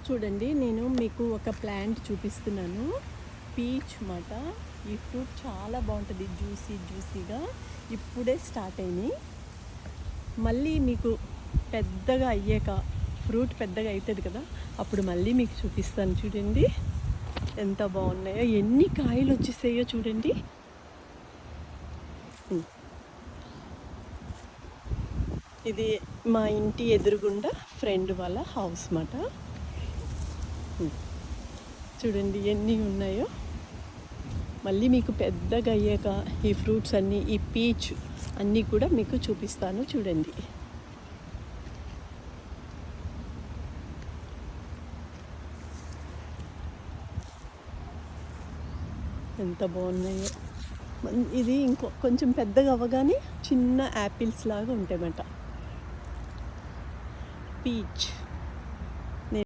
చూడండి, నేను మీకు ఒక ప్లాంట్ చూపిస్తున్నాను. పీచ్ మాట. ఈ ఫ్రూట్ చాలా బాగుంటుంది, జ్యూసీగా. ఇప్పుడే స్టార్ట్ అయినాయి. మళ్ళీ మీకు పెద్దగా అయ్యాక, ఫ్రూట్ పెద్దగా అవుతుంది కదా, అప్పుడు మళ్ళీ మీకు చూపిస్తాను. చూడండి ఎంత బాగున్నాయో, ఎన్ని కాయలు వచ్చేసాయో చూడండి. ఇది మా ఇంటి ఎదురుగుండా ఫ్రెండ్ వాళ్ళ హౌస్ మాట. చూడండి ఎన్ని ఉన్నాయో. మళ్ళీ మీకు పెద్దగా అయ్యాక ఈ ఫ్రూట్స్ అన్నీ, ఈ పీచ్ అన్నీ కూడా మీకు చూపిస్తాను. చూడండి ఎంత బాగున్నాయో. ఇది కొంచెం పెద్దగా అవ్వగానే చిన్న యాపిల్స్ లాగా ఉంటాయన్నమాట. పీచ్.